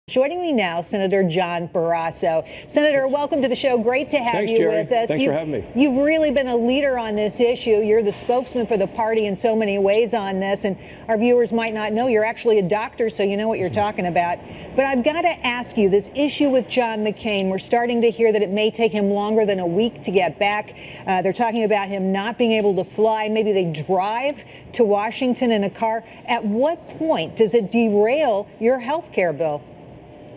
Joining me now, Senator John Barrasso. Senator, welcome to the show. Great to have you Gerri. with us. Thanks for having me. You've really been a leader on this issue. You're the spokesman for the party in so many ways on this, and our viewers might not know you're actually a doctor, so you know what you're talking about. But I've got to ask you, this issue with John McCain, we're starting to hear that it may take him longer than a week to get back. They're talking about him not being able to fly. Maybe they drive to Washington in a car. At what point does it derail your health care bill?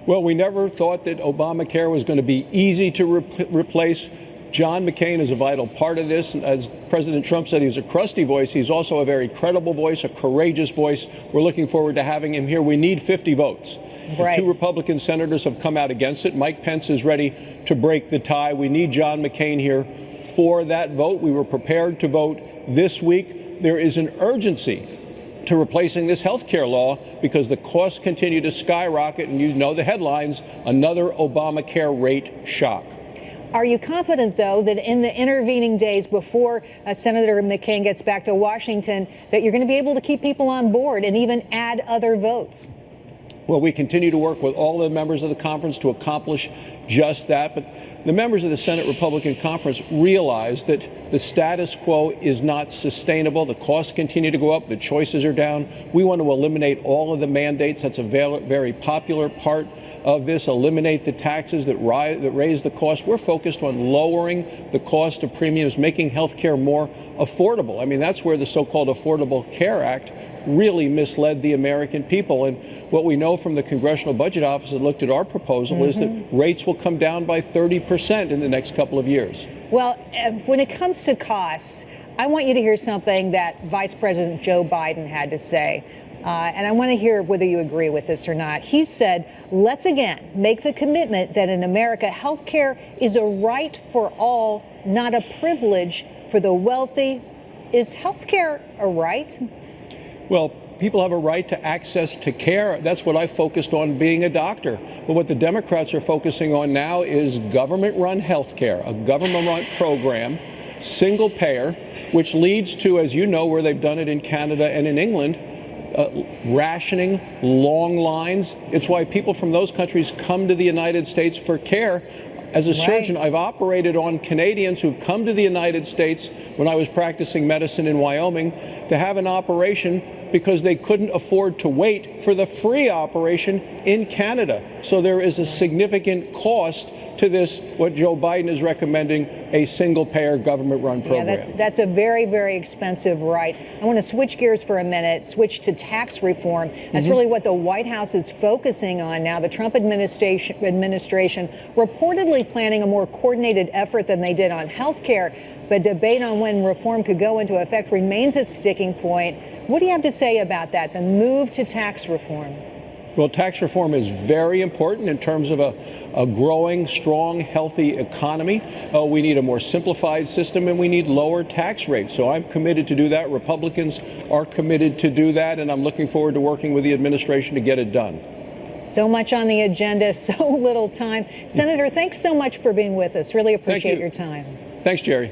Well, we never thought that Obamacare was going to be easy to replace. John McCain is a vital part of this. As President Trump said, he's a crusty voice. He's also a very credible voice, a courageous voice. We're looking forward to having him here. We need 50 votes. Right. Two Republican senators have come out against it. Mike Pence is ready to break the tie. We need John McCain here for that vote. We were prepared to vote this week. There is an urgency to replacing this health care law because the costs continue to skyrocket, and you know the headlines: another Obamacare rate shock. Are you confident, though, that in the intervening days before Senator McCain gets back to Washington, that you're going to be able to keep people on board and even add other votes? Well, we continue to work with all the members of the conference to accomplish just that. But the members of the Senate Republican Conference realize that the status quo is not sustainable. The costs continue to go up. The choices are down. We want to eliminate all of the mandates. That's a very popular part of this. Eliminate the taxes that raise the cost. We're focused on lowering the cost of premiums, making health care more affordable. I mean, that's where the so-called Affordable Care Act really misled the American people. And what we know from the Congressional Budget Office that looked at our proposal is that rates will come down by 30% in the next couple of years. Well, when it comes to costs, I want you to hear something that Vice President Joe Biden had to say. And I want to hear whether you agree with this or not. He said, let's again make the commitment that in America, health care is a right for all, not a privilege for the wealthy. Is health care a right? Well, people have a right to access to care. That's what I focused on being a doctor. But what the Democrats are focusing on now is government-run health care, a government-run program, single payer, which leads to, as you know, where they've done it in Canada and in England, rationing, long lines. It's why people from those countries come to the United States for care. As a surgeon, I've operated on Canadians who've come to the United States when I was practicing medicine in Wyoming to have an operation because they couldn't afford to wait for the free operation in Canada. So there is a significant cost to this, what Joe Biden is recommending, a single-payer government-run program. Yeah, that's a very, very expensive right. I want to switch gears for a minute, switch to tax reform. That's really what the White House is focusing on now. The Trump administration reportedly planning a more coordinated effort than they did on health care, but debate on when reform could go into effect remains a sticking point. What do you have to say about that, the move to tax reform? Well, tax reform is very important in terms of a growing, strong, healthy economy. We need a more simplified system, and we need lower tax rates. So I'm committed to do that. Republicans are committed to do that, and I'm looking forward to working with the administration to get it done. So much on the agenda, so little time. Senator, thanks so much for being with us. Really appreciate your time. Thanks, Gerri.